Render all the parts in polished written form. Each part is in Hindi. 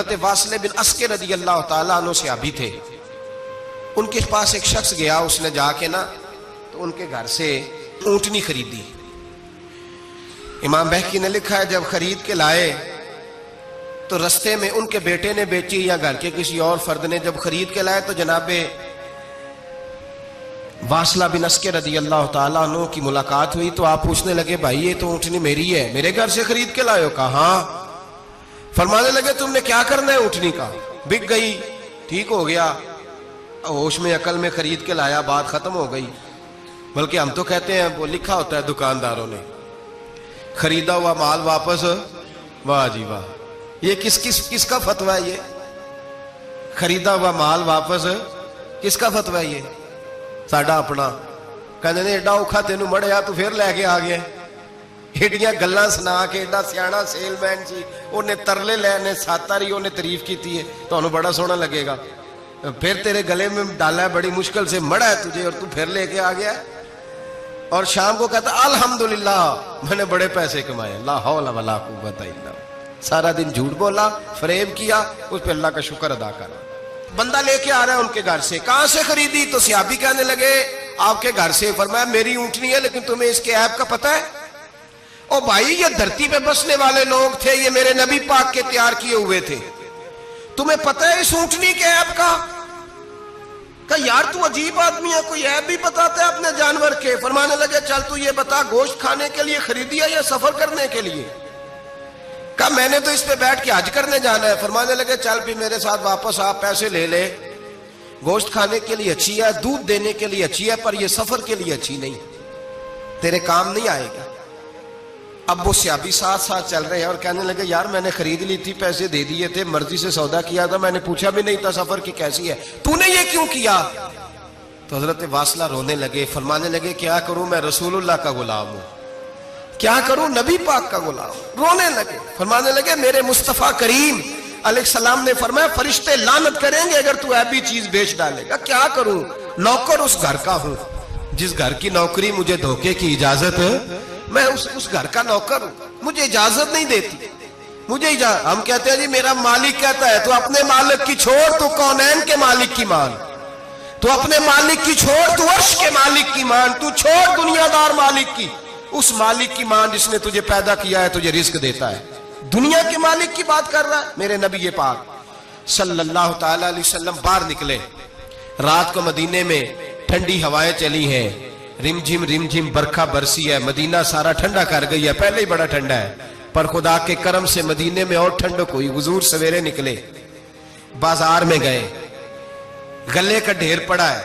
हजरत वासिल बिन अस्के रज़ी अल्लाह ताला अन्हु सहाबी थे। उनके पास एक शख्स गया, उसने जाके ना तो उनके घर से ऊंटनी खरीदी। इमाम बहकी ने लिखा है जब खरीद के लाए तो रस्ते में उनके बेटे ने बेची या घर के किसी और फर्द ने जब खरीद के लाए तो जनाबे वासिला बिन अस्के रज़ी अल्लाह ताला अन्हु की मुलाकात हुई। तो आप पूछने लगे भाई ये तो ऊँटनी मेरी है, मेरे घर से खरीद के लाए हो? कहा हाँ। फरमाने लगे तुमने क्या करना है ऊँटनी का? बिक गई, ठीक हो गया, होश में अकल में खरीद के लाया, बात खत्म हो गई। बल्कि हम तो कहते हैं वो लिखा होता है दुकानदारों ने, खरीदा हुआ माल वापस। वाह जी वाह, ये किसका फतवा है? ये खरीदा हुआ माल वापस किसका फतवा है? ये साडा अपना। कहते ने एडा औखा तेनू मड़िया तू फिर लैके आ गया। एडियां गल्लां सुना के एडा सियाना सेलमैन सी, उन्हें तरले लैने सातारी उन्हें तारीफ की है, तो बड़ा सोहना लगेगा। फिर तेरे गले में डाला है, बड़ी मुश्किल से मड़ा है तुझे और तू फिर लेके आ गया। और शाम को कहता अल्हम्दुलिल्लाह मैंने बड़े पैसे कमाए, ला हौला वला कुव्वता इल्ला। सारा दिन झूठ बोला, फरेब किया, उस पर अल्लाह का शुक्र अदा करा। बंदा लेके आ रहा है उनके घर से, कहां से खरीदी? तो सहाबी कहने लगे आपके घर से। फरमाया मेरी ऊँटनी है, लेकिन तुम्हें इसके ऐब का पता है? ओ भाई ये धरती पे बसने वाले लोग थे, ये मेरे नबी पाक के तैयार किए हुए थे, तुम्हें पता है इस ऊँटनी के ऐब का? यार तू अजीब आदमी है, कोई ऐब भी बताता है अपने जानवर के। फरमाने लगे चल तू ये बता गोश्त खाने के लिए खरीदी है या सफर करने के लिए? कहा मैंने तो इस पे बैठ के हज करने जाना है। फरमाने लगे चल भी मेरे साथ वापस आ, पैसे ले ले, गोश्त खाने के लिए अच्छी है, दूध देने के लिए अच्छी है, पर ये सफर के लिए अच्छी नहीं, तेरे काम नहीं आएगा। अब वो सहाबी साथ साथ चल रहे हैं और कहने लगे यार मैंने खरीद ली थी, पैसे दे दिए थे, मर्जी से सौदा किया था, मैंने पूछा भी नहीं था सफर की कैसी है, तूने ये क्यों किया? तो हजरत वासिला रोने लगे, फरमाने लगे क्या करूं, मैं रसूलुल्लाह का गुलाम हूं, क्या करूं, नबी पाक का गुलाम। रोने लगे, फरमाने लगे मेरे मुस्तफा करीम अलैहिस्सलाम ने फरमाया फरिश्ते लानत करेंगे अगर तू ऐसी चीज बेच डालेगा। क्या करूं, नौकर उस घर का हूं जिस घर की नौकरी मुझे धोखे की इजाजत, मैं उस घर का नौकर हूं, मुझे इजाजत नहीं देती, मुझे इजाजत। हम कहते हैं जी मेरा मालिक कहता है, तो अपने मालिक की छोड़, तू कौनैन के मालिक की मान, तू अपने मालिक की छोड़, तू अर्श के मालिक की मान, तू छोड़ दुनियादार मालिक की, उस मालिक की मान जिसने तुझे पैदा किया है, तुझे रिस्क देता है। दुनिया के मालिक की बात कर रहा है। मेरे नबी पाक सल्लल्लाहु ताला अलैहि वसल्लम बाहर निकले, रात को मदीने में ठंडी हवाएं चली हैं, रिमझिम बरखा बरसी है, मदीना सारा ठंडा कर गई है, पहले ही बड़ा ठंडा है, पर खुदा के करम से मदीने में और ठंडक हुई। हुजूर सवेरे निकले, बाजार में गए, गले का ढेर पड़ा है,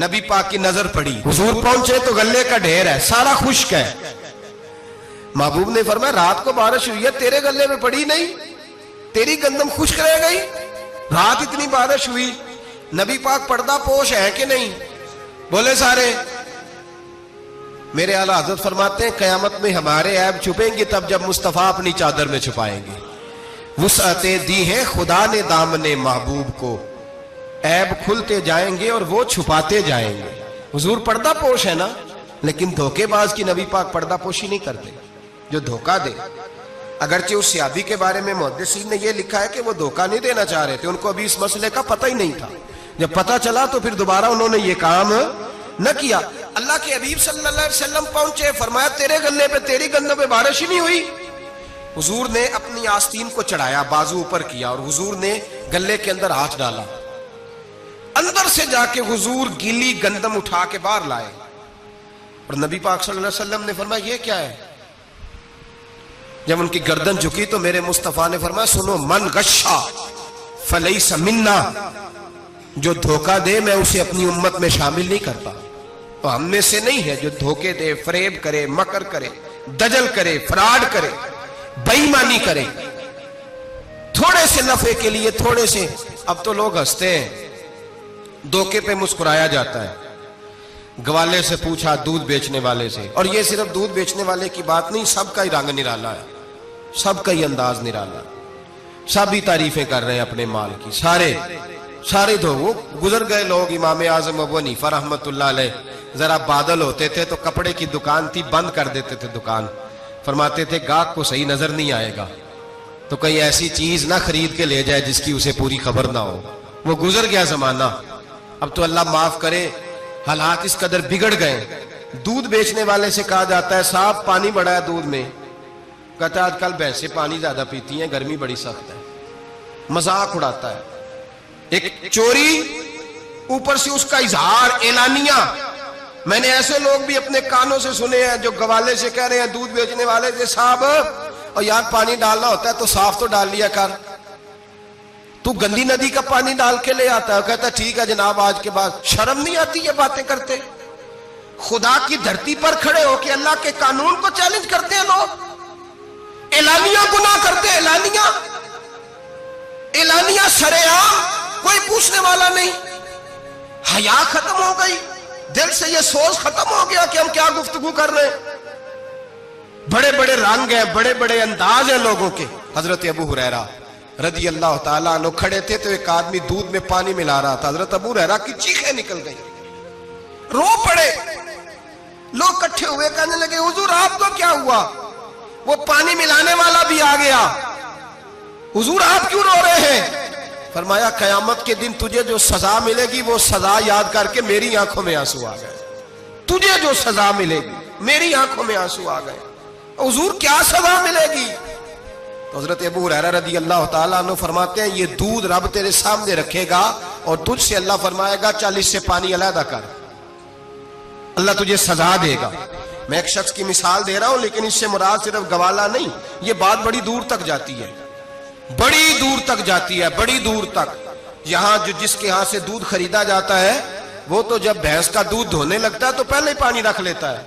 नबी पाक की नजर पड़ी, हुजूर पहुंचे तो गले का ढेर है, सारा खुश्क है। महबूब ने फरमाया रात को बारिश हुई है, तेरे गले में पड़ी नहीं, तेरी गंदम खुश्क रह गई, रात इतनी बारिश हुई, नबी पाक पर्दा पोश है कि नहीं? बोले सारे। मेरे आला हज़रत फरमाते हैं कयामत में हमारे ऐब छुपेंगे तब जब मुस्तफा अपनी चादर में छुपाएंगे। वुसअतें दी है खुदा ने दामने महबूब को, ऐब खुलते जाएंगे और वो छुपाते जाएंगे। हुजूर पर्दा पोश है ना, लेकिन धोखेबाज की नबी पाक पर्दा पोशी नहीं करते, जो धोखा दे। अगरचे उस सहाबी के बारे में मुहद्दिसीन ने यह लिखा है कि वो धोखा नहीं देना चाह रहे थे, उनको अभी इस मसले का पता ही नहीं था, जब पता चला तो फिर दोबारा उन्होंने ये काम न किया। अल्लाह के हबीब सल्लल्लाहु अलैहि वसल्लम पहुंचे, फरमाया तेरे गले पे तेरी गंदों पे बारिश ही नहीं हुई। हुजूर ने अपनी आस्तीन को चढ़ाया, बाजू ऊपर किया और हुजूर ने गले के अंदर हाथ डाला, अंदर से जाके हुजूर गीली गंदम उठा के बाहर लाए और नबी पाक सल्लल्लाहु अलैहि वसल्लम ने फरमाया ये क्या है? जब उनकी गर्दन झुकी तो मेरे मुस्तफा ने फरमाया सुनो, मन गश्शा फलैसा मिन्ना, जो धोखा दे मैं उसे अपनी उम्मत में शामिल नहीं करता। तो हम में से नहीं है जो धोखे दे, फरेब करे, मकर करे, दजल करे, फ्रॉड करे, बेईमानी करे, थोड़े से नफे के लिए, थोड़े से। अब तो लोग हंसते हैं, धोखे पे मुस्कुराया जाता है। ग्वाले से पूछा दूध बेचने वाले से, और ये सिर्फ दूध बेचने वाले की बात नहीं, सबका ही रंग निराला है, सबका ही अंदाज निराला, सभी तारीफें कर रहे हैं अपने माल की, सारे दो। वो गुजर गए लोग, इमाम आजम अबू हनीफा रहमतुल्लाह अलैह, जरा बादल होते थे तो कपड़े की दुकान थी, बंद कर देते थे दुकान, फरमाते थे गाहक को सही नजर नहीं आएगा, तो कोई ऐसी चीज ना खरीद के ले जाए जिसकी उसे पूरी खबर ना हो। वो गुजर गया जमाना। अब तो अल्लाह माफ करे, हालात इस कदर बिगड़ गए। दूध बेचने वाले से कहा जाता है साहब पानी बड़ा है दूध में, कहता है आजकल भैंसें पानी ज्यादा पीती हैं, गर्मी बड़ी सख्त है। मजाक उड़ाता है। एक चोरी, ऊपर से उसका इजहार एलानिया। मैंने ऐसे लोग भी अपने कानों से सुने हैं जो गवाले से कह रहे हैं दूध बेचने वाले से, साहब और यार पानी डालना होता है तो साफ तो डाल लिया कर, तू गंदी नदी का पानी डाल के ले आता है। कहता ठीक है जनाब, आज के बाद शर्म नहीं आती ये बातें करते? खुदा की धरती पर खड़े होकर अल्लाह के कानून को चैलेंज करते हैं लोग। एलानिया गुनाह करते हैं, एलानिया एलानिया सरेआम, कोई पूछने वाला नहीं। हया खत्म हो गई, दिल से ये सोच खत्म हो गया कि हम क्या गुफ्तगू कर रहे हैं। बड़े बड़े रंग हैं, बड़े बड़े अंदाज हैं लोगों के। हजरत अबू हुरैरा रदी अल्लाह ताला अन्हु खड़े थे तो एक आदमी दूध में पानी मिला रहा था। हजरत अबू हुरैरा की चीखें निकल गई, रो पड़े। लोग इकट्ठे हुए, कहने लगे हुजूर आपको क्या हुआ? वो पानी मिलाने वाला भी आ गया, हुजूर आप क्यों रो रहे हैं? फरमाया कयामत के दिन तुझे जो सजा मिलेगी वो सजा याद करके मेरी आंखों में आंसू आ गए। तुझे जो सजा मिलेगी मेरी आंखों में आंसू आ गए। हुजूर क्या सजा मिलेगी? तो हजरत अबू हुरैरा रदी अल्लाह ताला अन्हु फरमाते हैं ये दूध रब तेरे सामने रखेगा और तुझसे अल्लाह फरमाएगा चल इससे पानी अलहदा कर, अल्लाह तुझे सजा देगा। मैं एक शख्स की मिसाल दे रहा हूं, लेकिन इससे मुराद सिर्फ गवाला नहीं, ये बात बड़ी दूर तक जाती है, बड़ी दूर तक जाती है, बड़ी दूर तक। यहां जो जिसके यहां से दूध खरीदा जाता है वो तो जब भैंस का दूध धोने लगता है तो पहले ही पानी रख लेता है,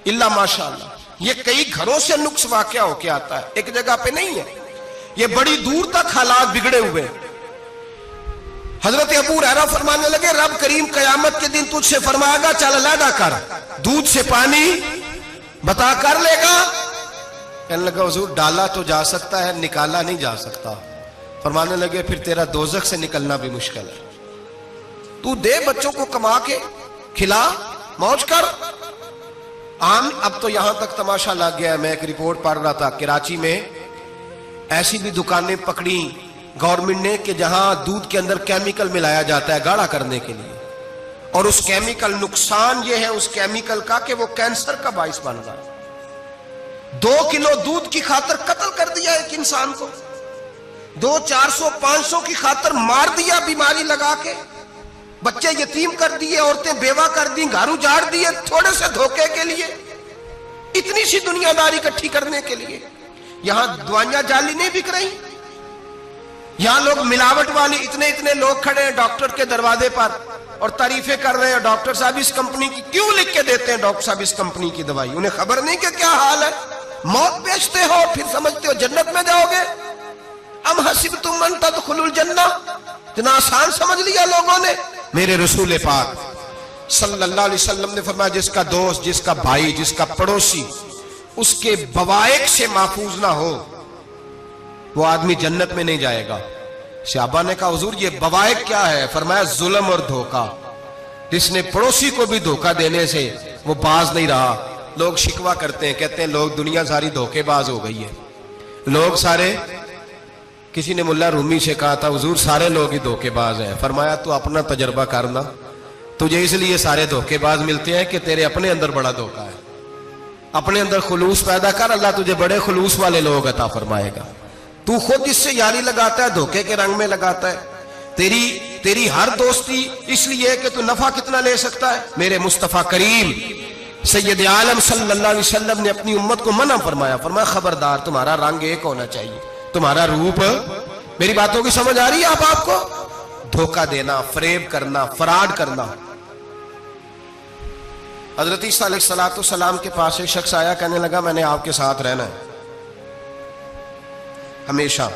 इल्ला माशाअल्लाह। ये कई घरों से नुक्स वाकया होके आता है, एक जगह पे नहीं है। ये बड़ी दूर तक हालात बिगड़े हुए। हजरत अबू हुरैरा फरमाने लगे रब करीम कयामत के दिन तुझसे फरमाएगा चल अलहदा कर, दूध से पानी बता कर लेगा। कहने लगा हुजूर डाला तो जा सकता है, निकाला नहीं जा सकता। फरमाने लगे फिर तेरा दोजख से निकलना भी मुश्किल है, तू दे बच्चों को कमा के खिला, मौज कर। अब तो यहां तक तमाशा लग गया। मैं एक रिपोर्ट पढ़ रहा था, कराची में ऐसी भी दुकानें पकड़ी गवर्नमेंट ने कि जहां दूध के अंदर केमिकल मिलाया जाता है गाढ़ा करने के लिए, और उस केमिकल, नुकसान यह है उस केमिकल का कि वो कैंसर का बाइस बन रहा है। 2 किलो दूध की खातर कत्ल कर दिया एक इंसान को, 200, 400, 500 की खातर मार दिया बीमारी लगा के, बच्चे यतीम कर दिए, औरतें बेवा कर दी, घर उजाड़ दिए थोड़े से धोखे के लिए, इतनी सी दुनियादारी इकट्ठी करने के लिए। यहां दवाइयां जाली नहीं बिक रही, यहां लोग मिलावट वाली, इतने इतने लोग खड़े हैं डॉक्टर के दरवाजे पर और तारीफें कर रहे हैं, डॉक्टर साहब इस कंपनी की क्यों लिख के देते हैं, डॉक्टर साहब इस कंपनी की दवाई, उन्हें खबर नहीं कि क्या हाल है। मौत बेचते हो फिर समझते हो जन्नत में जाओगे। अम हसिबतुम अन तदखुलुल जन्नह, इतना आसान समझ लिया लोगों ने। मेरे रसूल पाक सल्लल्लाहु अलैहि वसल्लम ने फरमाया जिसका दोस्त, जिसका भाई, जिसका पड़ोसी उसके बवाइक से महफूज ना हो वो आदमी जन्नत में नहीं जाएगा। सहाबा ने कहा हुजूर ये बवाइक क्या है? फरमाया जुल्म और धोखा। जिसने पड़ोसी को भी धोखा देने से वो बाज नहीं रहा। लोग शिकवा करते हैं, कहते हैं लोग दुनिया सारी धोखेबाज हो गई है, लोग सारे। किसी ने मुल्ला रूमी से कहा था हुजूर सारे लोग ही धोखेबाज हैं। फरमाया तू अपना तजर्बा करना, तुझे इसलिए सारे धोखेबाज मिलते हैं कि तेरे अपने अंदर बड़ा धोखा है। अपने अंदर खुलूस पैदा कर, अल्लाह तुझे बड़े खुलूस वाले लोग अता फरमाएगा। तू खुद इससे यारी लगाता है, धोखे के रंग में लगाता है। तेरी हर दोस्ती इसलिए कि तू नफा कितना ले सकता है। मेरे मुस्तफा करीम सैयद आलम सल्लल्लाहु अलैहि वसल्लम ने अपनी उम्मत को मना फरमाया, फरमाया खबरदार तुम्हारा रंग एक होना चाहिए, तुम्हारा रूप। मेरी बातों की समझ आ रही है आपको? धोखा देना, फरेब करना, फराड करना। हजरत ईसा अलैहिस्सलातु सलाम के पास एक शख्स आया, कहने लगा मैंने आपके साथ रहना है हमेशा।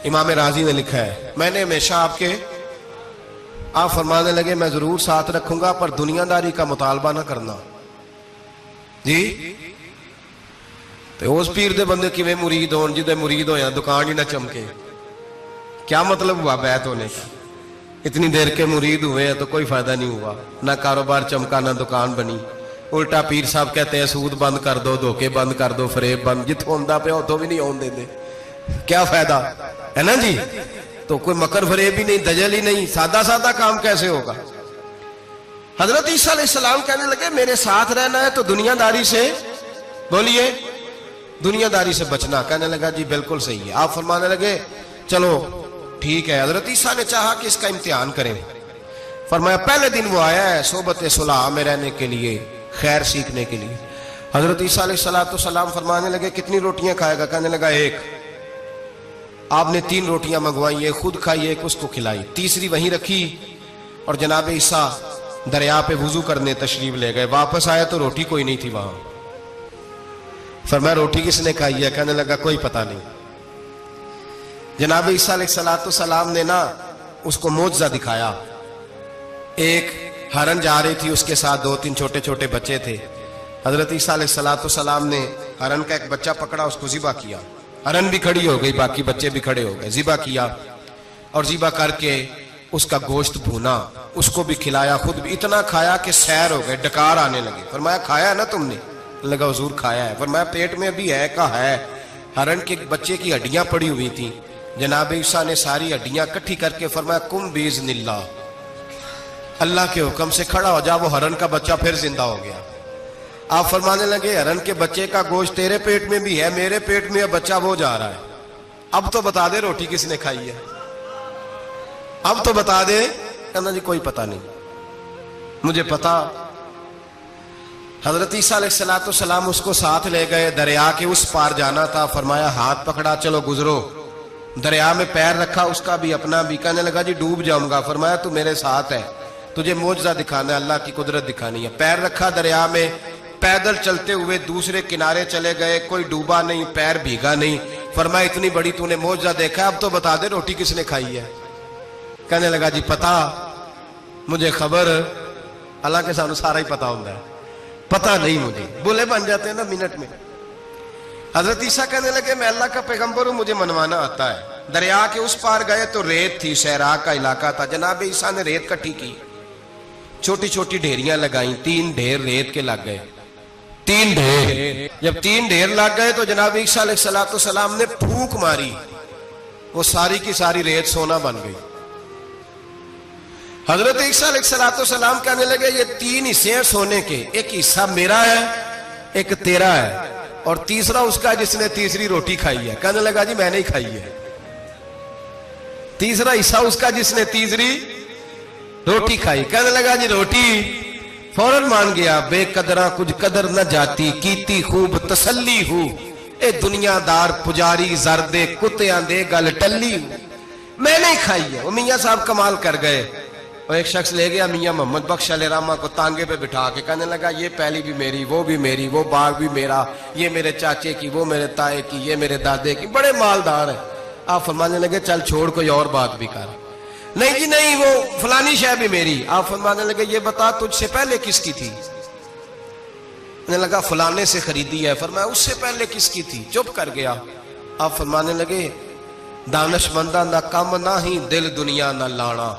इमाम राजी ने लिखा है मैंने हमेशा आपके, आप फरमाने लगे मैं जरूर साथ रखूंगा पर दुनियादारी का मुतालबा ना करना जी। तो उस पीर दे बंदे किवें मुरीद होन जिदे मुरीद होया दुकान ही ना चमके, क्या मतलब हुआ बैत होने का? इतनी देर के मुरीद हुए हैं तो कोई फायदा नहीं हुआ, ना कारोबार चमका ना दुकान बनी। उल्टा पीर साहब कहते हैं सूद बंद कर दो, धोखे बंद कर दो, फरेब बंद, जितों आंदा पे उतों भी नहीं आउण देंदे, क्या फायदा है ना जी। तो कोई मकर फरेब ही नहीं, दजल ही नहीं, सादा सादा काम कैसे होगा। हजरत ईसा अलैहिस्सलाम कहने लगे मेरे साथ रहना है तो दुनियादारी से, बोलिए, दुनियादारी से बचना। कहने लगा जी बिल्कुल सही है। आप फरमाने लगे चलो ठीक है। हजरत ईसा ने चाहा कि इसका इम्तिहान करें। फरमाया पहले दिन वो आया है सोबत सुलह में रहने के लिए, खैर सीखने के लिए। हजरत ईसा अलैहिस्सलाम फरमाने लगे कितनी रोटियां खाएगा। कहने लगा एक। आपने 3 रोटियां मंगवाई, एक खुद खाई, एक उसको खिलाई, तीसरी वहीं रखी और जनाब ईसा दरिया पे वुजू करने तशरीफ ले गए। वापस आया तो रोटी कोई नहीं थी वहां। फरमाया रोटी किसने खाई है। कहने लगा कोई पता नहीं। जनाब ईसा अलैहिस्सलाम ने ना उसको मोजज़ा दिखाया। एक हरन जा रही थी, उसके साथ 2-3 छोटे छोटे बच्चे थे। हजरत ईसा अलैहिस्सलाम ने हरन का एक बच्चा पकड़ा, उसको ज़िबा किया। हरन भी खड़ी हो गई, बाकी बच्चे भी खड़े हो गए। ज़िबा किया और ज़िबा करके उसका गोश्त भूना, उसको भी खिलाया, खुद भी इतना खाया कि सैर हो गए, डकार आने लगे। फरमाया खाया ना तुमने। लगा हुजूर खाया है। फरमाया पेट में अभी है का है। हरन के बच्चे की हड्डियां पड़ी हुई थी। जनाब ईसा ने सारी हड्डियां इकट्ठी करके फरमाया कुम बिइज़्निल्लाह, अल्लाह के हुक्म से खड़ा हो जा। वो हरन का बच्चा फिर जिंदा हो गया। आप फरमाने लगे हरन के बच्चे का गोश्त तेरे पेट में भी है, मेरे पेट में बच्चा वो जा रहा है, अब तो बता दे रोटी किसने खाई है, अब तो बता दे। कहना जी कोई पता नहीं, मुझे पता। हजरत ईसा अलैहिस्सलाम उसको साथ ले गए, दरिया के उस पार जाना था। फरमाया हाथ पकड़ा चलो गुजरो। दरिया में पैर रखा, उसका भी अपना भी। कहने लगा जी डूब जाऊंगा। फरमाया तू मेरे साथ है, तुझे मोजज़ा दिखाना है, अल्लाह की कुदरत दिखानी है। पैर रखा दरिया में, पैदल चलते हुए दूसरे किनारे चले गए। कोई डूबा नहीं, पैर भीगा नहीं। फरमाया इतनी बड़ी तूने मोजज़ा देखा, अब तो बता दे रोटी किसने खाई है। कहने लगा जी पता, मुझे खबर, अल्लाह के सामने सारा ही पता होता है, पता नहीं मुझे। बुले बन जाते हैं ना मिनट में। हजरत ईसा कहने लगे मैं अल्लाह का पैगंबर हूं, मुझे मनवाना आता है। दरिया के उस पार गए तो रेत थी, सहरा का इलाका था। जनाब ईसा ने रेत इकट्ठी की, छोटी छोटी ढेरियां लगाई। 3 ढेर रेत के लग गए, 3 ढेर। जब 3 ढेर लग गए तो जनाब ईसा अलैहिस्सलाम ने फूंक मारी, वो सारी की सारी रेत सोना बन गई। हजरत ईसा अलैहिस्सलाम कहने लगे ये 3 हिस्से हैं सोने के, एक हिस्सा मेरा है, एक तेरा है और तीसरा उसका जिसने तीसरी रोटी खाई है। कहने लगा जी मैंने ही खाई है। तीसरा हिस्सा उसका जिसने तीसरी रोटी खाई। कहने लगा जी रोटी। फौरन मान गया, बेकदरा कुछ कदर न जाती, कीती खूब तसल्ली हूं, ए दुनियादार पुजारी जरदे कुत्तियां दे गल टल्ली, मैंने ही खाई है। वो मियां साहब कमाल कर गए। और एक शख्स ले गया मियां मोहम्मद बख्श अलैहिर्रहमा को तांगे पे बिठा के, कहने लगा ये पहली भी मेरी, वो भी मेरी, वो बाग भी मेरा, ये मेरे चाचे की, वो मेरे ताए की, ये मेरे दादे की, बड़े मालदार है। आप फरमाने लगे चल छोड़ कोई और बात भी कर। नहीं जी नहीं, वो फलानी शय भी मेरी। आप फरमाने लगे ये बता तुझसे पहले किसकी थी। कहने लगा फलाने से खरीदी है। फरमाया उससे पहले किसकी थी। चुप कर गया। आप फरमाने लगे दानशमंदा ना कम ना ही दिल दुनिया ना लाना,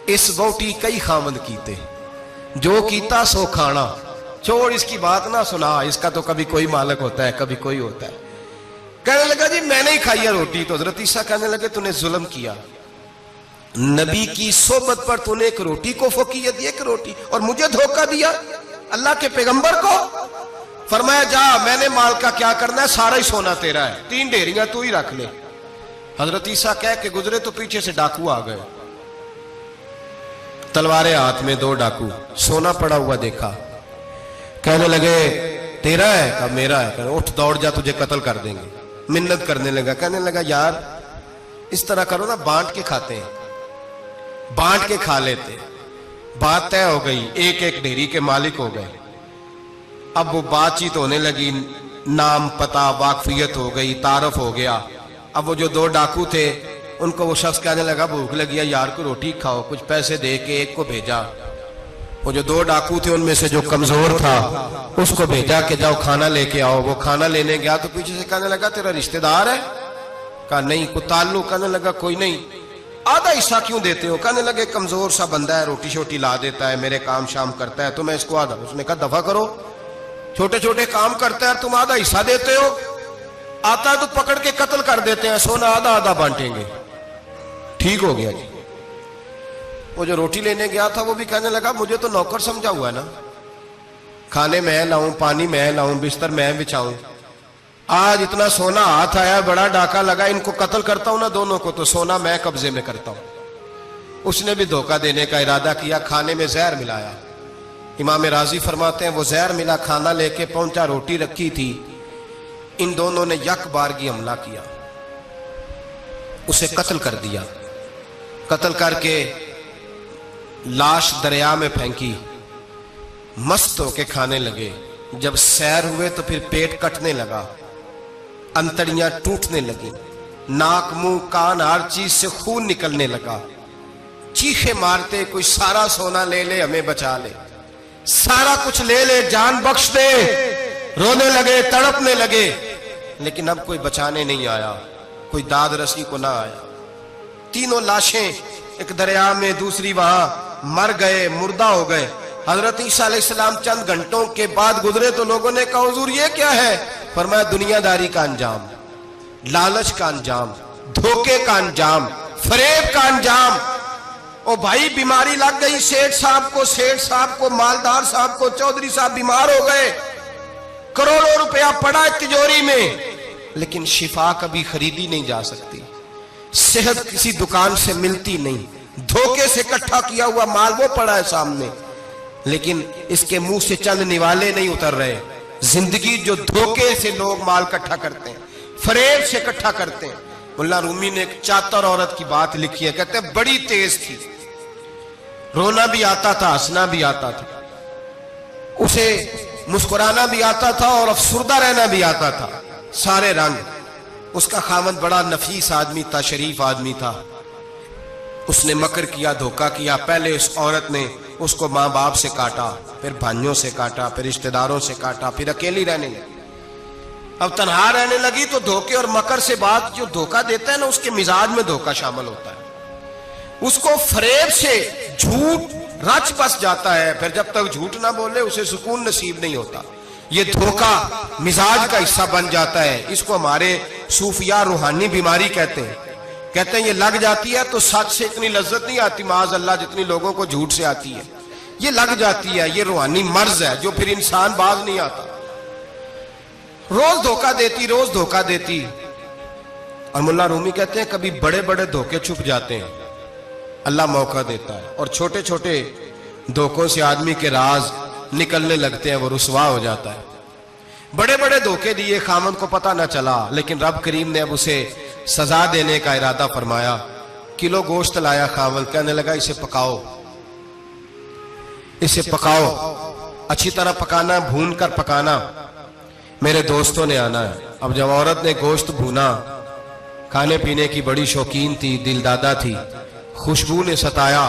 इस वोटी कई खामद कीते, जो कीता सो खाना, छोड़ इसकी बात ना सुना, इसका तो कभी कोई मालिक होता है कभी कोई होता है। कहने लगा जी मैंने ही खाई है रोटी। तो हजरत ईसा कहने लगे तूने जुल्म किया, नबी की सोबत पर तूने एक रोटी को फोकियत दी, एक रोटी, और मुझे धोखा दिया अल्लाह के पैगंबर को। फरमाया जा मैंने माल का क्या करना है, सारा ही सोना तेरा है, 3 ढेरियां तू ही रख ले। हजरत ईसा कह के गुजरे तो पीछे से डाकू आ गए, तलवारें हाथ में, 2 डाकू, सोना पड़ा हुआ देखा। कहने लगे तेरा है? कहा मेरा है। कहने उठ दौड़ जा तुझे कत्ल कर देंगे। मिन्नत करने लगा। कहने लगा यार इस तरह करो ना, बांट के खाते हैं, बांट के खा लेते। बात तय हो गई, एक एक ढेरी के मालिक हो गए। अब वो बातचीत होने लगी, नाम पता वाकफियत हो गई, तारफ हो गया। अब वो जो 2 डाकू थे उनको वो शख्स कहने लगा भूख लगी है यार को रोटी खाओ, कुछ पैसे दे के एक को भेजा। वो जो 2 डाकू थे उनमें से जो कमजोर था उसको भेजा कि जाओ खाना लेके आओ। वो खाना लेने गया तो पीछे से कहने लगा तेरा रिश्तेदार है? कहा नहीं। को ताल्लुक? कहने लगा कोई नहीं। आधा हिस्सा क्यों देते हो? कहने लगे कमजोर सा बंदा है, रोटी शोटी ला देता है, मेरे काम शाम करता है, तो मैं इसको आधा। उसने कहा दफा करो, छोटे छोटे काम करता है, तुम आधा हिस्सा देते हो, आता है तो पकड़ के कत्ल कर देते हैं, सोना आधा आधा बांटेंगे। ठीक हो गया जी। वो जो रोटी लेने गया था वो भी कहने लगा मुझे तो नौकर समझा हुआ है ना, खाने मैं लाऊं, पानी मैं लाऊं, बिस्तर मैं बिछाऊं, आज इतना सोना हाथ आया, बड़ा डाका लगा, इनको कत्ल करता हूं ना दोनों को, तो सोना मैं कब्जे में करता हूं। उसने भी धोखा देने का इरादा किया, खाने में जहर मिलाया। इमाम राजी फरमाते हैं वो जहर मिला खाना लेके पहुंचा, रोटी रखी थी, इन दोनों ने यक बारगी हमला किया, उसे कत्ल कर दिया। कत्ल करके लाश दरिया में फेंकी, मस्त होके खाने लगे। जब सैर हुए तो फिर पेट कटने लगा, अंतड़ियां टूटने लगी, नाक मुंह कान हर चीज से खून निकलने लगा। चीखे मारते कोई सारा सोना ले ले, हमें बचा ले, सारा कुछ ले ले, जान बख्श दे। रोने लगे, तड़पने लगे, लेकिन अब कोई बचाने नहीं आया, कोई दाद रसी को ना आया। तीनों लाशें एक दरिया में, दूसरी वहां, मर गए, मुर्दा हो गए। हजरत ईसा अलैहिस्सलाम चंद घंटों के बाद गुजरे तो लोगों ने कहा हुजूर ये क्या है? फरमाया दुनियादारी का अंजाम, लालच का अंजाम, धोखे का अंजाम, फरेब का अंजाम। ओ भाई बीमारी लग गई सेठ साहब को, मालदार साहब को, चौधरी साहब बीमार हो गए, करोड़ों रुपया पड़ा है तिजोरी में, लेकिन शिफा कभी खरीदी नहीं जा सकती, सेहत किसी दुकान से मिलती नहीं, धोखे से इकट्ठा किया हुआ माल वो पड़ा है सामने, लेकिन इसके मुंह से चंद निवाले नहीं उतर रहे। जिंदगी जो धोखे से लोग माल इकट्ठा करते हैं, फरेब से इकट्ठा करते हैं। मुल्ला रूमी ने एक चातर औरत की बात लिखी है, कहते हैं बड़ी तेज थी, रोना भी आता था, हंसना भी आता था, उसे मुस्कुराना भी आता था और अफसुर्दा रहना भी आता था, सारे रंग। उसका खामद बड़ा नफीस आदमी था, शरीफ आदमी था। उसने मकर किया, धोखा किया। पहले उस औरत ने उसको माँ बाप से काटा, फिर भाइयों से काटा, फिर रिश्तेदारों से काटा, फिर अकेली रहने लगी। अब तन्हा रहने लगी तो धोखे और मकर से बात, जो धोखा देता है ना उसके मिजाज में धोखा शामिल होता है, उसको फरेब से झूठ रच बस जाता है, फिर जब तक झूठ ना बोले उसे सुकून नसीब नहीं होता। ये धोखा मिजाज का हिस्सा बन जाता है। इसको हमारे सूफिया रूहानी बीमारी कहते हैं। कहते हैं ये लग जाती है तो सच से इतनी लज्जत नहीं आती माज अल्लाह जितनी लोगों को झूठ से आती है। ये लग जाती है, ये रूहानी मर्ज है जो फिर इंसान बाज नहीं आता। रोज धोखा देती, रोज धोखा देती। और मुल्ला रूमी कहते हैं कभी बड़े बड़े धोखे छुप जाते हैं, अल्लाह मौका देता है, और छोटे छोटे धोखों से आदमी के राज निकलने लगते हैं, वो रुसवा हो जाता है। बड़े बड़े धोखे दिए, खामन को पता न चला, लेकिन रब करीम ने अब उसे सजा देने का इरादा फरमाया। किलो गोश्त लाया खामन, कहने लगा इसे पकाओ, इसे पकाओ, अच्छी तरह पकाना, भून कर पकाना, मेरे दोस्तों ने आना है। अब जब औरत ने गोश्त भूना, खाने पीने की बड़ी शौकीन थी, दिलदादा थी, खुशबू ने सताया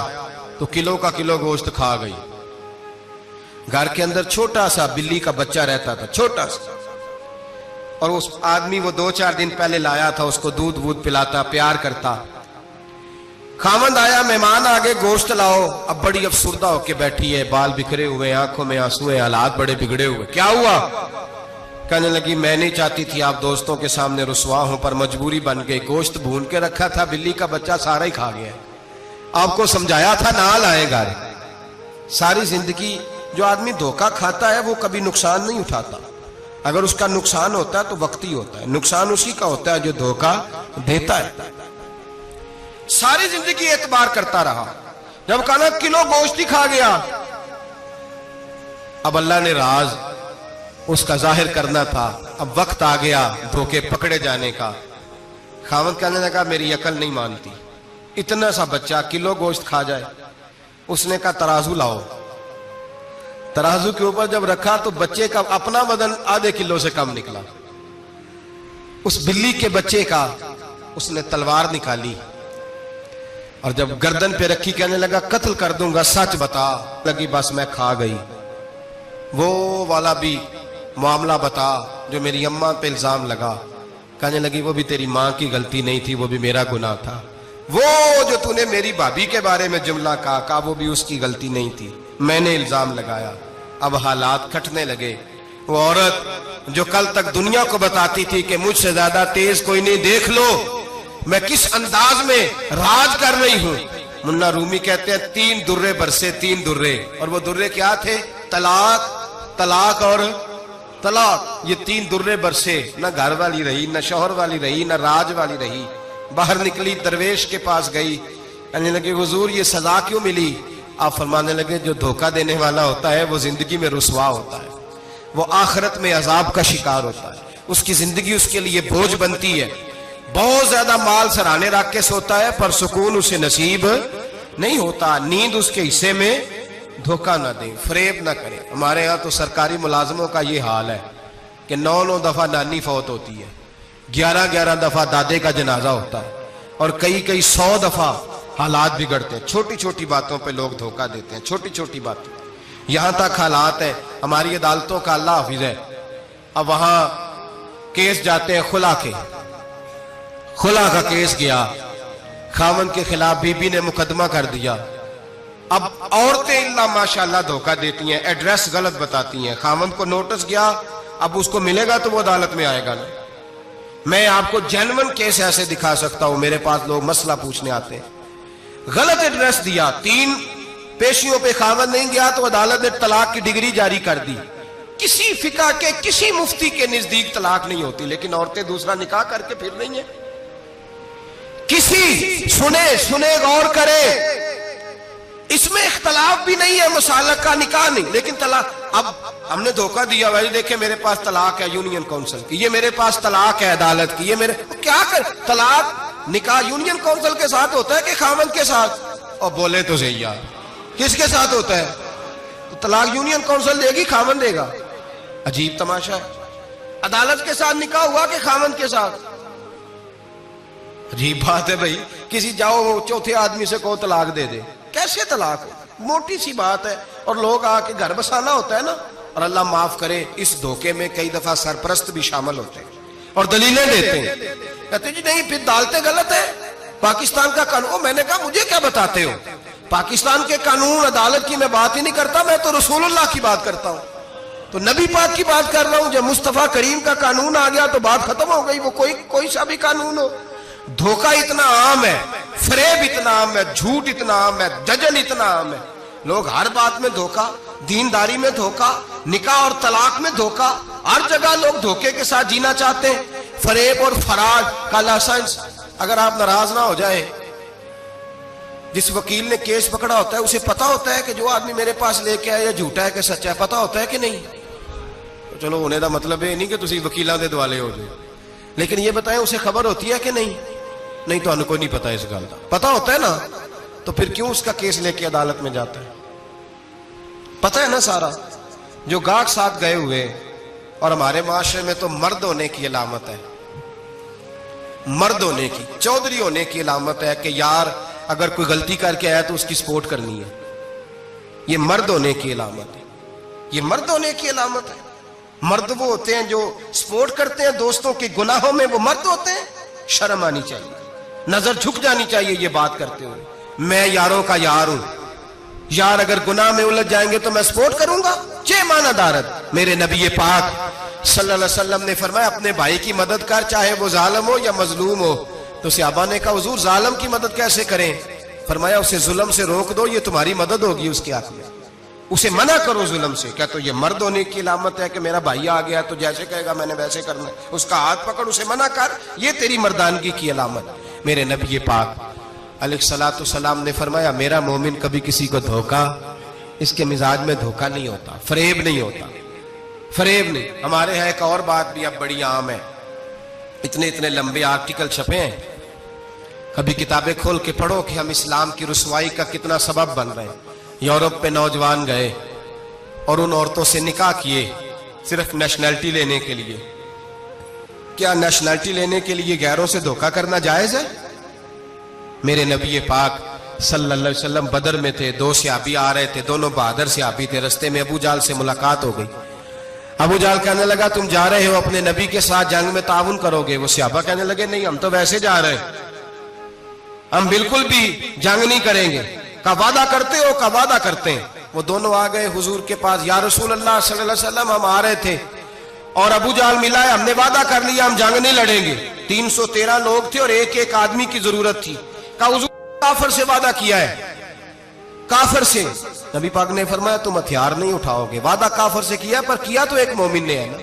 तो किलो का किलो गोश्त खा गई। घर के अंदर छोटा सा बिल्ली का बच्चा रहता था, छोटा सा, और उस आदमी वो 2-4 दिन पहले लाया था, उसको दूध वूध पिलाता, प्यार करता। खामंद आया, मेहमान आगे, गोश्त लाओ। अब बड़ी अफसुर्दा होके बैठी है, बाल बिखरे हुए, आंखों में आंसू है, हालात बड़े बिगड़े हुए। क्या हुआ? कहने लगी मैं नहीं चाहती थी आप दोस्तों के सामने रुसवा हूं, पर मजबूरी बन गई। गोश्त भून के रखा था, बिल्ली का बच्चा सारा ही खा गया। आपको समझाया था ना लाएगा। सारी जिंदगी जो आदमी धोखा खाता है वो कभी नुकसान नहीं उठाता। अगर उसका नुकसान होता है तो वक्ती होता है, नुकसान उसी का होता है जो धोखा देता है। सारी जिंदगी एतबार करता रहा, जब कहा किलो गोश्त ही खा गया। अब अल्लाह ने राज उसका जाहिर करना था, अब वक्त आ गया धोखे पकड़े जाने का। खामद कहने लगा मेरी अकल नहीं मानती, इतना सा बच्चा किलो गोश्त खा जाए। उसने कहा तराजू लाओ। तराजू के ऊपर जब रखा तो बच्चे का अपना वजन आधे किलो से कम निकला। उस बिल्ली के बच्चे का उसने तलवार निकाली और जब गर्दन पे रखी, कहने लगा कत्ल कर दूंगा, सच बता। लगी बस मैं खा गई। वो वाला भी मामला बता जो मेरी अम्मा पे इल्जाम लगा। कहने लगी वो भी तेरी माँ की गलती नहीं थी, वो भी मेरा गुनाह था। वो जो तूने मेरी भाभी के बारे में जुमला कहा वो भी उसकी गलती नहीं थी, मैंने इल्जाम लगाया। अब हालात खटने लगे। वो औरत जो कल तक दुनिया को बताती थी कि मुझसे ज्यादा तेज कोई नहीं, देख लो मैं किस अंदाज में राज कर रही हूं। मुन्ना रूमी कहते हैं 3 दुर्रे बरसे, 3 दुर्रे, और वो दुर्रे क्या थे? तलाक, तलाक और तलाक। ये 3 दुर्रे बरसे। न घर वाली रही, न शौहर वाली रही, न राज वाली रही। बाहर निकली, दरवेश के पास गई, कहने लगे हुजूर ये सजा क्यों मिली? आप फरमाने लगे जो धोखा देने वाला होता है वो जिंदगी में रुसवा होता है, वो आखिरत में अजाब का शिकार होता है, उसकी जिंदगी उसके लिए बोझ बनती है। बहुत ज्यादा माल सराहने रख के सोता है पर सुकून उसे नसीब नहीं होता। नींद उसके हिस्से में धोखा ना दे, फरेब ना करे। हमारे यहाँ तो सरकारी मुलाजमों का ये हाल है कि 9-9 दफा नानी फौत होती है, 11-11 दफा दादे का जनाजा होता है, और कई 100 दफा हालात बिगड़ते हैं। छोटी छोटी बातों पे लोग धोखा देते हैं, छोटी छोटी बातें। यहां तक हालात है, हमारी अदालतों का अल्लाह हाफिज है, अब वहां केस जाते हैं खुला के, खुला का केस गया, खामन के खिलाफ बीबी ने मुकदमा कर दिया। अब औरतें इल्ला माशाल्लाह धोखा देती हैं, एड्रेस गलत बताती हैं, खामन को नोटिस गया, अब उसको मिलेगा तो वो अदालत में आएगा ना। मैं आपको जेन्युइन केस ऐसे दिखा सकता हूं, मेरे पास लोग मसला पूछने आते हैं, गलत एड्रेस दिया, 3 पेशियों पे खामन नहीं गया तो अदालत ने तलाक की डिग्री जारी कर दी। किसी फिका के किसी मुफ्ती के नजदीक तलाक नहीं होती, लेकिन औरतें दूसरा निकाह करके फिर रही हैं। किसी सुने गौर करे, इसमें इख्तलाफ भी नहीं है, मुसालक का निकाह नहीं, लेकिन तलाक। अब हमने धोखा दिया, भाई देखे मेरे पास तलाक है यूनियन काउंसिल की, ये मेरे पास तलाक है अदालत की, ये मेरे क्या कर, तलाक निकाह यूनियन काउंसिल के साथ होता है कि खामन के साथ? और बोले तो सही यार, किसके साथ होता है? तो तलाक यूनियन काउंसिल देगी, खामन देगा? अजीब तमाशा है। अदालत के साथ निकाह हुआ कि खामन के साथ? अजीब बात है भाई। किसी जाओ चौथे आदमी से कहो तलाक दे दे, कैसे तलाक हो? मोटी सी बात है। और लोग आके घर बसाना होता है ना, और अल्लाह माफ करे इस धोखे में कई दफा सरपरस्त भी शामिल होते हैं और दलीलें देते हैं, कहते जी नहीं फिर दालते गलत है, पाकिस्तान का कानून। मैंने कहा मुझे क्या बताते हो, पाकिस्तान के कानून अदालत की मैं बात ही नहीं करता, मैं तो रसूलुल्लाह की बात करता हूं, तो नबी पाक की बात कर रहा हूं। जब मुस्तफा करीम का कानून आ गया तो बात खत्म हो गई, वो कोई सा भी कानून हो। धोखा इतना आम है, फरेब इतना आम है, झूठ इतना आम है, दजल इतना आम है। लोग हर बात में धोखा, दीनदारी में धोखा, निकाह और तलाक में धोखा, हर जगह लोग धोखे के साथ जीना चाहते हैं। फरेब और फराड का लाइसेंस, अगर आप नाराज ना हो जाए, जिस वकील ने केस पकड़ा होता है उसे पता होता है कि जो आदमी मेरे पास लेके आया झूठा है कि सच्चा है, पता होता है कि नहीं? तो चलो होने का मतलब ये नहीं कि तुम वकीलों के दुआले हो जाए, लेकिन ये बताएं उसे खबर होती है कि नहीं? नहीं तो कोई नहीं पता इस गल का। पता होता है ना, तो फिर क्यों उसका केस लेके अदालत में जाता है? पता है ना सारा। जो गाहक साथ गए हुए, और हमारे माशरे में तो मर्द होने की अलामत है, मर्द होने की, चौधरी होने की अलामत है कि यार अगर कोई गलती करके आया तो उसकी सपोर्ट करनी है। ये मर्द होने की अलामत है, ये मर्द होने की अलामत है। मर्द वो होते हैं जो सपोर्ट करते हैं दोस्तों के गुनाहों में, वो मर्द होते हैं। शर्म आनी चाहिए, नजर झुक जानी चाहिए ये बात करते हुए। मैं यारों का यार हूं, यार अगर गुनाह में उलझ जाएंगे तो मैं सपोर्ट करूंगा। चे माना दारत, मेरे नबी पाक सल्लल्लाहु अलैहि वसल्लम ने फरमाया अपने भाई की मदद कर, चाहे वो जालिम हो या मजलूम हो। तो सहाबा ने कहा हुजूर जालिम की मदद कैसे करें? फरमाया उसे जुल्म से रोक दो, ये तुम्हारी मदद होगी उसके हक में। उसे मना करो जुल्म से। क्या तो ये मर्द होने की अलामत है कि मेरा भाई आ गया तो जैसे कहेगा मैंने वैसे करना है, उसका हाथ पकड़ उसे मना कर, ये तेरी मर्दानगी की अलामत। मेरे नबी पाक अलैहिस्सलातु सलाम ने फरमाया मेरा मोमिन कभी किसी को धोखा, इसके मिजाज में धोखा नहीं होता, फरेब नहीं होता, फरेब नहीं। हमारे यहाँ एक और बात भी अब बड़ी आम है, इतने इतने लंबे आर्टिकल छपे हैं, कभी किताबें खोल के पढ़ो कि हम इस्लाम की रुसवाई का कितना सबब बन रहे हैं। यूरोप पे नौजवान गए और उन औरतों से निकाह किए सिर्फ नेशनैलिटी लेने के लिए। क्या नेशनैलिटी लेने के लिए गैरों से धोखा करना जायज है? मेरे नबी पाक सल्लल्लाहु अलैहि वसल्लम बदर में थे, 2 सहाबी आ रहे थे, दोनों बहादुर सहाबी थे। रास्ते में अबू जाल से मुलाकात हो गई। अबू जाल कहने लगा तुम जा रहे हो अपने नबी के साथ जंग में ताउन करोगे? वो सहाबा कहने लगे नहीं हम तो वैसे जा रहे हैं। हम बिल्कुल भी जंग नहीं करेंगे। का वादा करते हो? का वादा करते हैं। वो दोनों आ गए हुजूर के पास, या रसूल अल्लाह सल्लल्लाहु अलैहि वसल्लम हम आ रहे थे और अबू जाल मिला है, हमने वादा कर लिया हम जंग नहीं लड़ेंगे। 313 लोग थे और एक एक आदमी की जरूरत थी। का हुजूर काफिर से वादा किया है? काफिर से। नबी पाक ने फरमाया तुम हथियार नहीं उठाओगे। वादा काफिर से किया, पर किया तो एक मोमिन ने है ना,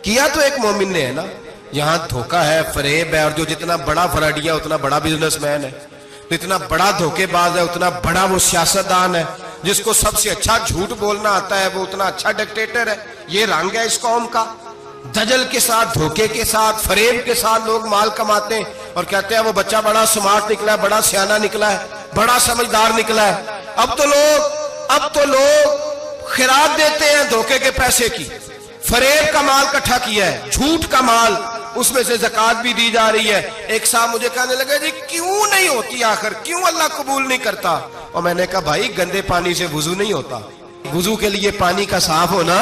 किया तो एक मोमिन ने है ना। यहां धोखा है, फरेब है, और जो जितना बड़ा फराडिया उतना बड़ा बिजनेसमैन है, जितना बड़ा धोखेबाज है उतना बड़ा वो सियासतदान है, जिसको सबसे अच्छा झूठ बोलना आता है वो उतना अच्छा डिक्टेटर है। ये रंग है इस कौम का। दजल के साथ, धोखे के साथ, फरेब के साथ लोग माल कमाते हैं और कहते हैं वो बच्चा बड़ा स्मार्ट निकला है, बड़ा सियाना निकला है, बड़ा समझदार निकला है। अब तो लोग खिरात देते हैं धोखे के पैसे की। फरेब का माल इकट्ठा किया है, झूठ का माल, उसमें से ज़कात भी दी जा रही है। एक साहब मुझे कहने लगे जी क्यों नहीं होती, आखिर क्यों अल्लाह कबूल नहीं करता? और मैंने कहा भाई गंदे पानी से वुजू नहीं होता, वुजू के लिए पानी का साफ होना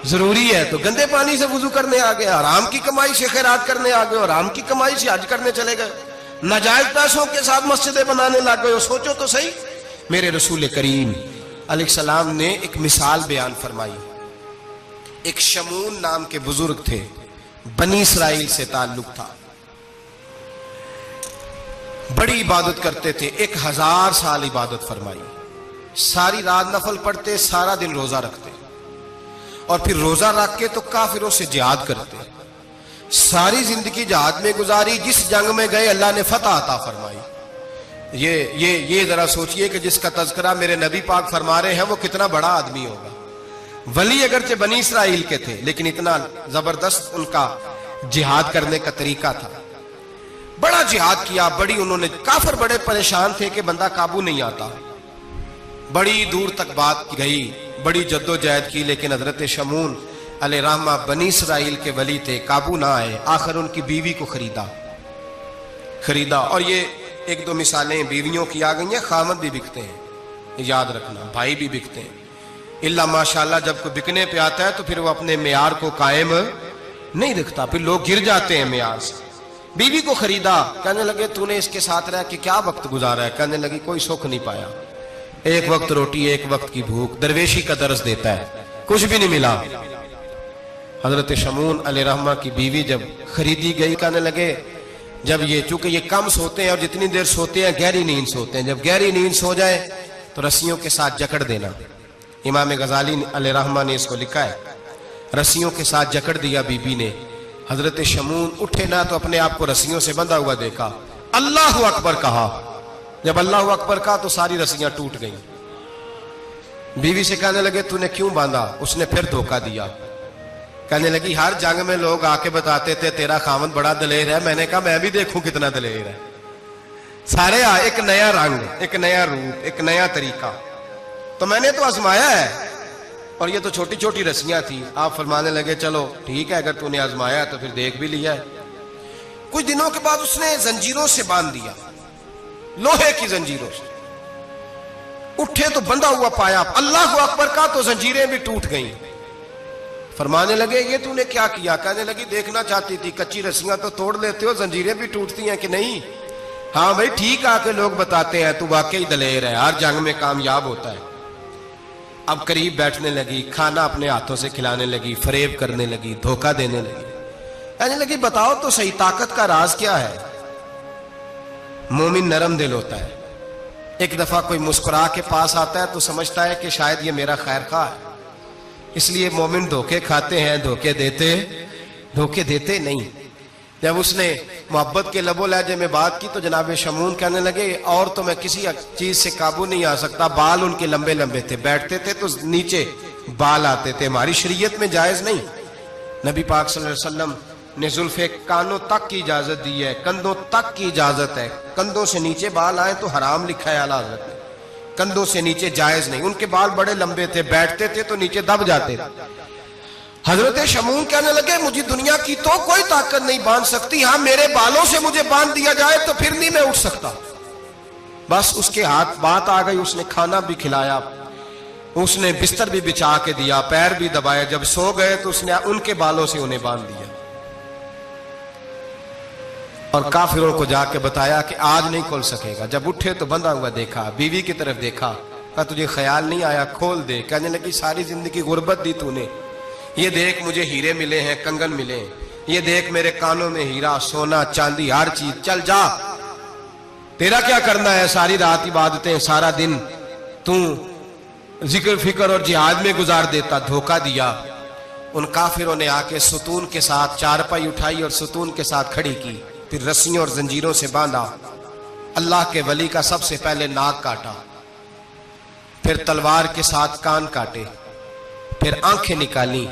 जरूरी है। तो गंदे पानी से वुजू करने आ गए, आराम की कमाई से खैरात करने आ गए, और आराम की कमाई से हज करने चले गए, नाजायज पैसों के साथ मस्जिदें बनाने लग गए। सोचो तो सही। मेरे रसूल करीम अलैहिस्सलाम ने एक मिसाल बयान फरमाई। एक शमून नाम के बुजुर्ग थे, बनी इसराइल से ताल्लुक था, बड़ी इबादत करते थे, 1000 साल इबादत फरमाई, सारी रात नफल पढ़ते, सारा दिन रोजा रखते, और फिर रोजा रख के तो काफिरों से जिहाद करते, सारी जिंदगी जिहाद में गुजारी। जिस जंग में गए अल्लाह ने फतह अता फरमाई। ये जरा सोचिए कि जिसका तज़किरा मेरे नबी पाक फरमा रहे हैं वो कितना बड़ा आदमी होगा। वली अगरचे बनी इसराइल के थे, लेकिन इतना जबरदस्त उनका जिहाद करने का तरीका था। बड़ा जिहाद किया, बड़ी उन्होंने, काफिर बड़े परेशान थे कि बंदा काबू नहीं आता। बड़ी दूर तक बात गई, बड़ी जद्दोजहद की, लेकिन हजरत शमून अलैहिर्रहमा बनी इसराइल के वली थे, काबू ना आए। आखिर उनकी बीवी को खरीदा। और ये एक दो मिसालें बीवियों की आ गई हैं, खामद भी बिकते हैं, याद रखना, भाई भी बिकते हैं। इल्ला माशाल्लाह जब कोई बिकने पे आता है तो फिर वो अपने मेयार को कायम नहीं रखता, फिर लोग गिर जाते हैं मेयार से। बीवी को खरीदा, कहने लगे तूने इसके साथ रह के क्या वक्त गुजारा है? कहने लगी कोई सुख नहीं पाया, एक वक्त रोटी एक वक्त की भूख, दरवेशी का दर्स देता है, कुछ भी नहीं मिला। हजरत शमून अलैहिर्रहमा की बीवी जब खरीदी गई, कहने लगे जब ये, चूंकि ये कम सोते हैं और जितनी देर सोते हैं गहरी नींद सोते हैं, जब गहरी नींद सो जाए तो रस्सियों के साथ जकड़ देना। इमाम गजाली अलैहिर्रहमा ने इसको लिखा है, रस्सियों के साथ जकड़ दिया बीबी ने। हजरत शमून उठे ना तो अपने आप को रस्सियों से बंधा हुआ देखा, अल्लाह अकबर कहा। जब अल्लाह अकबर कहा तो सारी रस्सियां टूट गईं। बीवी से कहने लगे तूने क्यों बांधा? उसने फिर धोखा दिया। कहने लगी हर जंग में लोग आके बताते थे तेरा खामद बड़ा दलेर है। मैंने कहा मैं भी देखूं कितना दलेर है। सारे एक नया रंग, एक नया रूप, एक नया तरीका, तो मैंने तो आजमाया है। और ये तो छोटी छोटी रस्सियां थी। आप फरमाने लगे चलो ठीक है, अगर तूने आजमाया तो फिर देख भी लिया है। कुछ दिनों के बाद उसने जंजीरों से बांध दिया, लोहे की जंजीरों से। उठे तो बंधा हुआ पाया, अल्लाह अकबर का तो जंजीरें भी टूट गईं। फरमाने लगे ये तूने क्या किया? कहने लगी देखना चाहती थी, कच्ची रस्सियां तो तोड़ लेते हो, जंजीरें भी टूटती हैं कि नहीं? हाँ भाई ठीक आके लोग बताते हैं तू वाकई दलेर है, हर जंग में कामयाब होता है। अब करीब बैठने लगी, खाना अपने हाथों से खिलाने लगी, फरेब करने लगी, धोखा देने लगी। कहने लगी बताओ तो सही ताकत का राज क्या है? मोमिन नरम दिल होता है। एक दफा कोई मुस्कुरा के पास आता है तो समझता है कि शायद ये मेरा खैर खा है, इसलिए मोमिन धोखे खाते हैं, धोखे देते नहीं। जब उसने मोहब्बत के लबो लहजे में बात की तो जनाब शमून कहने लगे और तो मैं किसी चीज से काबू नहीं आ सकता। बाल उनके लंबे लंबे थे, बैठते थे तो नीचे बाल आते थे, हमारी शरीयत में जायज नहीं। नबी पाक सल्लल्लाहु अलैहि वसल्लम ने जुल्फे कानों तक की इजाजत दी है, कंधों तक की इजाजत है। कंधों से नीचे बाल आए तो हराम लिखा है आला हज़रत ने, कंधों से नीचे जायज नहीं। उनके बाल बड़े लंबे थे, बैठते थे तो नीचे दब जाते थे। हजरत शमून कहने लगे मुझे दुनिया की तो कोई ताकत नहीं बांध सकती, हाँ मेरे बालों से मुझे बांध दिया जाए तो फिर नहीं मैं उठ सकता। बस उसके हाथ बात आ गई, उसने खाना भी खिलाया, उसने बिस्तर भी बिछा के दिया, पैर भी दबाए। जब सो गए तो उसने उनके बालों से उन्हें बांध दिया। और काफिरों को जाके बताया कि आज नहीं खोल सकेगा। जब उठे तो बंधा हुआ देखा, बीवी की तरफ देखा, कहा तुझे ख्याल नहीं आया खोल दे। कहने लगी सारी जिंदगी गुर्बत दी तूने, ये देख मुझे हीरे मिले हैं, कंगन मिले हैं, ये देख मेरे कानों में हीरा सोना चांदी हर चीज, चल जा, तेरा क्या करना है, सारी रात इबादतें, सारा दिन तू जिक्र फिक्र और जिहाद में गुजार देता। धोखा दिया। उन काफिरों ने आके सुतून के साथ चारपाई उठाई और सुतून के साथ खड़ी की, फिर रस्सियों और जंजीरों से बांधा। अल्लाह के वली का सबसे पहले नाक काटा, फिर तलवार के साथ कान काटे, फिर आंखें निकाली।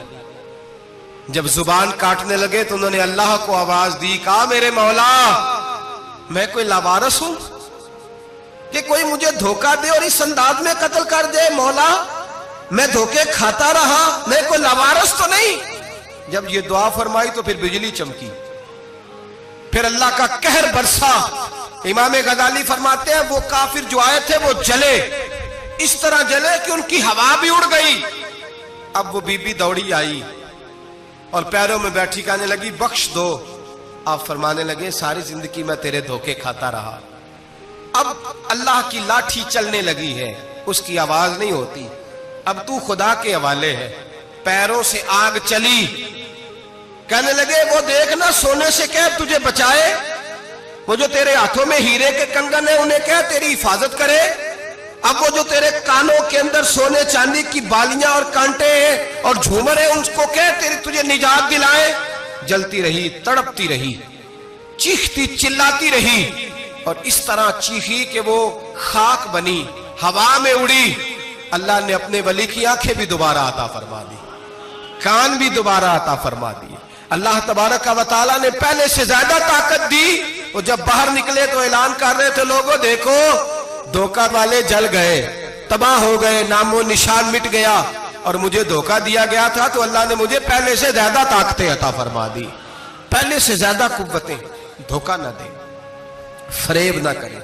जब जुबान काटने लगे तो उन्होंने अल्लाह को आवाज दी, कहा मेरे मौला मैं कोई लावारस हूं कि कोई मुझे धोखा दे और इस अंदाज में कत्ल कर दे। मौला मैं धोखे खाता रहा, मैं कोई लावारस तो नहीं। जब ये दुआ फरमाई तो फिर बिजली चमकी, फिर अल्लाह का कहर बरसा। इमाम गजाली फरमाते हैं वो काफिर जो आए थे वो जले, इस तरह जले कि उनकी हवा भी उड़ गई। अब वो बीबी दौड़ी आई और पैरों में बैठी कहने लगी बख्श दो। आप फरमाने लगे सारी जिंदगी मैं तेरे धोखे खाता रहा, अब अल्लाह की लाठी चलने लगी है, उसकी आवाज नहीं होती, अब तू खुदा के हवाले है। पैरों से आग चली। कहने लगे वो देखना सोने से कह तुझे बचाए, वो जो तेरे हाथों में हीरे के कंगन है उन्हें कह तेरी हिफाजत करे। अब वो जो तेरे कानों के अंदर सोने चांदी की बालियां और कांटे हैं और झूमर है उसको कह तेरी तुझे निजात दिलाए। जलती रही, तड़पती रही, चीखती चिल्लाती रही और इस तरह चीखी कि वो खाक बनी, हवा में उड़ी। अल्लाह ने अपने वली की आंखें भी दोबारा अता फरमा दी, कान भी दोबारा अता फरमा दिए। अल्लाह तबारक व तआला ने पहले से ज्यादा ताकत दी। वो जब बाहर निकले तो ऐलान कर रहे थे लोगों देखो धोखा वाले जल गए, तबाह हो गए, नामो निशान मिट गया और मुझे धोखा दिया गया था तो अल्लाह ने मुझे पहले से ज्यादा ताकतें अता फरमा दी, पहले से ज्यादा कुव्वतें। धोखा ना दे, फरेब ना करे।